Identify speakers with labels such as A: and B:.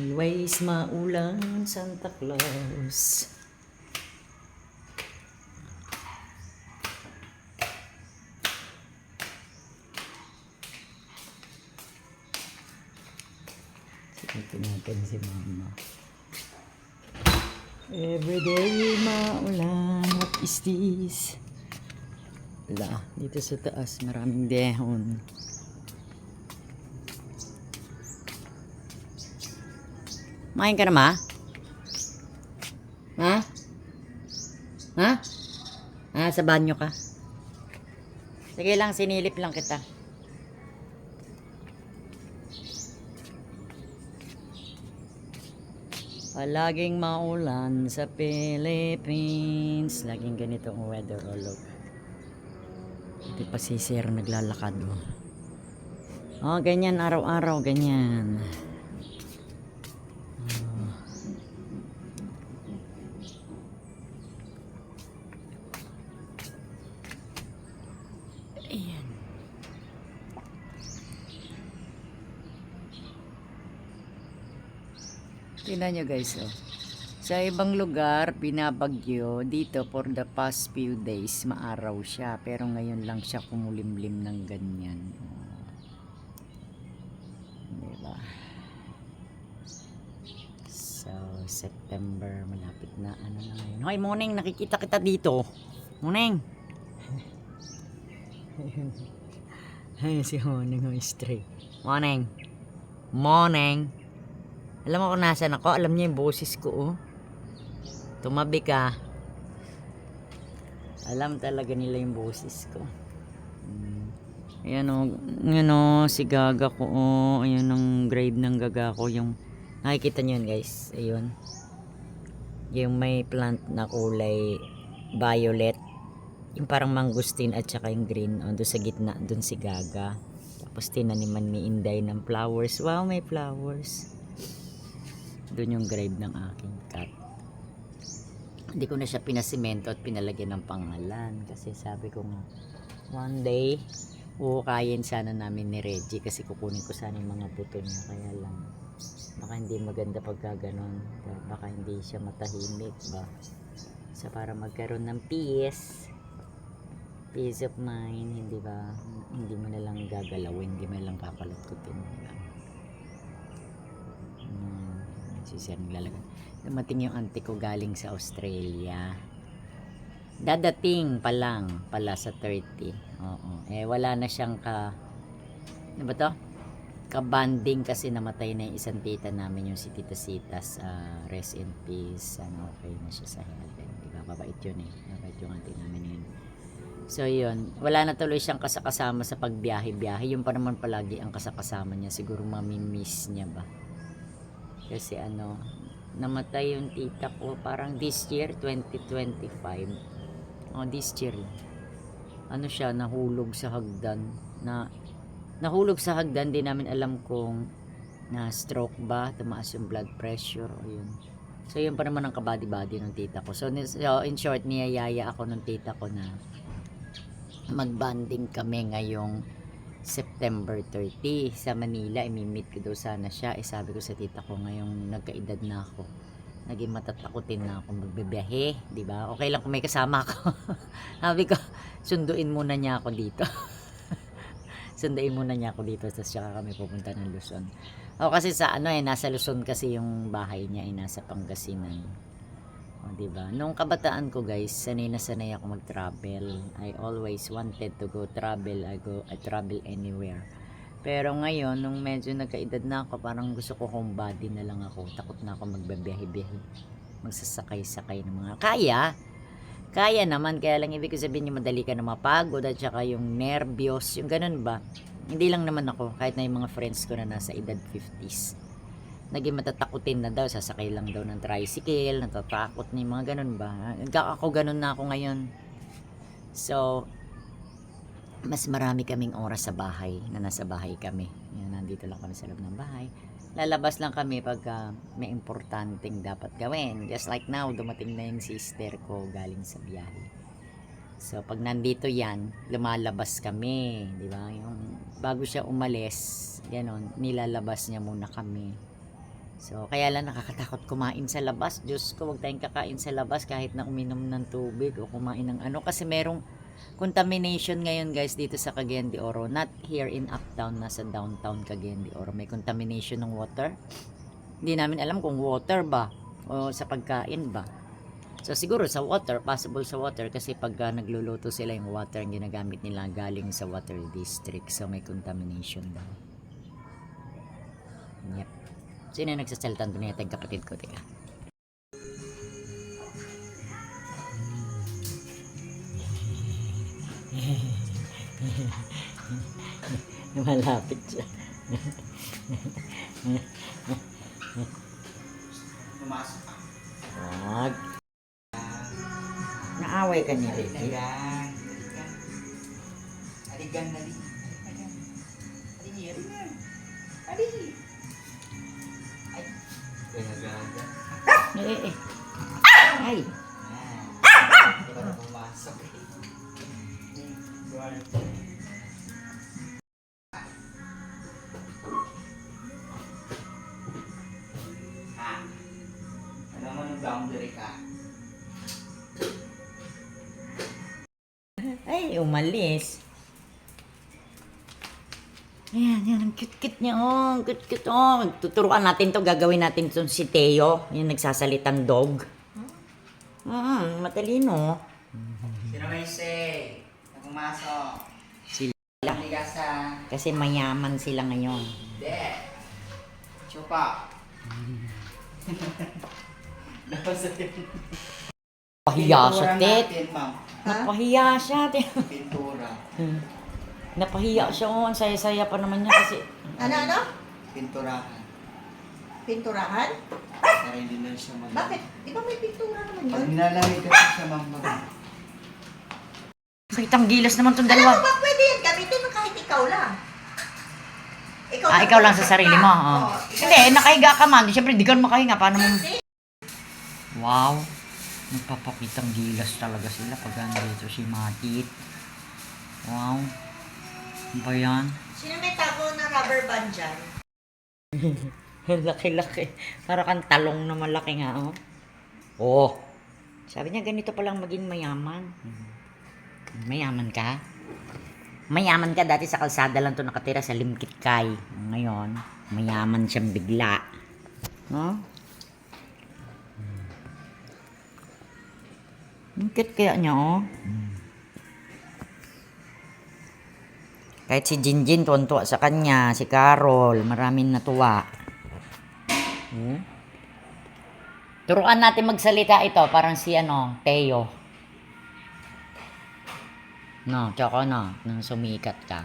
A: Always maulan, Santa Claus. Ito natin si Mama. Everyday maulan, what is this? Wala, dito sa taas maraming dehon. Main ka na, Ma? Ha? Ha? Ah, sa banyo ka? Sige lang, sinilip lang kita. Palaging maulan sa Philippines. Laging ganito ang weather olog. Hindi pa si Sir naglalakad. Oh, ganyan araw-araw, ganyan. Ayan. Tingnan nyo guys, oh. Sa ibang lugar, binabagyo. Dito, for the past few days, maaraw siya. Pero ngayon lang siya kumulimlim ng ganyan. Oh. Diba? So, September, malapit na. Ano na ngayon? Hoy, morning, nakikita kita dito. Morning. Ayun si Morning, oh, stray. Morning. Morning. Alam mo kung nasan ako? Alam niya yung boses ko, oh. Tumabi ka. Alam talaga nila yung boses ko. Ayan, oh. Ayan, oh. Si Gaga ko, oh. Ayan ang grave ng Gaga ko. Yung, nakikita niyo yun, guys. Ayun. Yung may plant na kulay violet. Yung parang mangustin at saka yung green. Oh, doon sa gitna, doon si Gaga. Tapos tinaniman ni Inday ng flowers. Wow, may flowers. Doon yung grave ng aking cat. Hindi ko na siya pinasimento at pinalagyan ng pangalan. Kasi sabi ko nga, one day, uukayin sana namin ni Reggie. Kasi kukunin ko sana yung mga buto niya. Kaya lang, baka hindi maganda pagka ganon. Baka hindi siya matahimik ba. So para magkaroon ng peace of mind, hindi ba, hindi mo na lang gagalawin, hindi mo na lang papalututin. Diba? Si Sir naglalagay. Dumating yung auntie ko galing sa Australia. Dadating pa lang pala sa 30. Oo. Eh wala na siyang ano ba to? Kabanding kasi namatay na yung isang tita namin, yung si Tita Sitas. Rest in peace. Okay na siya sa heaven. Diba? Mabait yun eh. Mabait yung auntie namin yun. So yun, wala na tuloy siyang kasakasama sa pagbiyahe-biyahe. Yung pa naman palagi ang kasakasama niya. Siguro mamimiss niya ba? Kasi namatay yung tita ko parang this year 2025. This year siya, nahulog sa hagdan. Nahulog sa hagdan, di namin alam kung na stroke ba, tumaas yung blood pressure o yun. So yun pa naman ang kabady-body ng tita ko. So in short, niyayaya ako ng tita ko na magbanding kami ngayong September 30 sa Manila. I-meet ko daw sana siya. Sabi ko sa tita ko, ngayong nagkaedad na ako, naging matatakutin na ako magbibiyahe, di ba? Okay lang kung may kasama ako. Sabi ko, sunduin muna niya ako dito. Sunduin muna niya ako dito, tapos saka kami pupunta ng Luzon. Kasi sa nasa Luzon kasi yung bahay niya, nasa Pangasinan. Diba? Nung kabataan ko guys, sanay na sanay ako mag-travel. I always wanted to go travel. I travel anywhere. Pero ngayon, nung medyo nagkaedad na ako, parang gusto ko homebody na lang ako. Takot na ako magbabiyahe-biyahe. Magsasakay-sakay ng mga kaya naman, kaya lang ibig ko sabihin yung madali ka na mapagod at saka yung nervyos, yung ganun ba. Hindi lang naman ako, kahit na yung mga friends ko na nasa edad 50s. Naging matatakutin na daw, sasakay lang daw ng tricycle, natatakot na yung mga ganun ba. Ako ganun na ako ngayon. So, mas marami kaming oras sa bahay, na nasa bahay kami. Yan, nandito lang kami sa loob ng bahay. Lalabas lang kami pag may importanteng dapat gawin. Just like now, dumating na yung sister ko galing sa biyahe. So, pag nandito yan, lumalabas kami. Di ba? Yung, bago siya umalis, ganon, nilalabas niya muna kami. So, kaya lang nakakatakot kumain sa labas. Diyos ko, huwag tayong kakain sa labas kahit na uminom ng tubig o kumain ng ano. Kasi merong contamination ngayon guys dito sa Cagayan de Oro. Not here in uptown, nasa downtown Cagayan de Oro. May contamination ng water. Hindi namin alam kung water ba o sa pagkain ba. So, siguro sa water, possible sa water kasi pag nagluluto sila yung water ang ginagamit nila galing sa water district. So, may contamination daw. Yep. Sino yung nagsasalita doon yung kapatid ko? Teka. Malapit siya.
B: Pumasok ka.
A: Wag. Naaway ka niya, Ricky.
B: Aligan. Aligan na rin. Aligan. Aligan. Aligan. Ay. Pinagaga.
A: Eh. Ay.
B: Di ba na pumasok eh. Ano mo nung boundary ka?
A: Ay, umalis. Ayan, yan. Ang cute-cute niya. Oh, ang cute-cute. Oh, tuturuan natin to. Gagawin natin to si Teo. Yung nagsasalitang dog. Matalino.
B: Sino may say? Na pumasok?
A: Sila.
B: Ligasan.
A: Kasi mayaman sila ngayon.
B: Hindi. Chupa.
A: Pahiya siya, Tet.
B: Natin, ma'am.
A: Napahiya siya, Tet.
B: Pintura.
A: Napahiya siya. Oh, ang saya-saya pa naman niya kasi.
C: Ano?
B: Pinturahan.
C: Pinturahan?
B: Para hindi na siya mag-
C: Bakit? Di ba may pintura naman
B: Pag
C: yun?
B: nilalagay kasi siya, ma'am,
A: Kitang gilas naman tong
C: Alam mo
A: dalawa.
C: ba pwede yan gamitin mo kahit ikaw lang?
A: Ikaw lang sa sarili mo. Oh. Hindi, nakahiga ka man. Siyempre, di ka makahinga. Paano mo? Wow. Nagpapakitang gilas talaga sila pag andito si Matit. Wow. Ano ba yan?
C: Sino may tago na rubber band dyan?
A: Laki-laki. Para kang talong na malaki nga, oh. Oh. Sabi niya, ganito palang maging mayaman. Mayaman ka? Mayaman ka. Dati sa kalsada lang to nakatira sa Limkit Kay. Ngayon, mayaman siyang bigla. No? Ang cute kaya niya, oh. Kahit si Jinjin tuwan-tuwa sa kanya, si Carol, maraming natuwa. Turuan natin magsalita ito, parang si Teo. No, tsaka nang sumikat ka.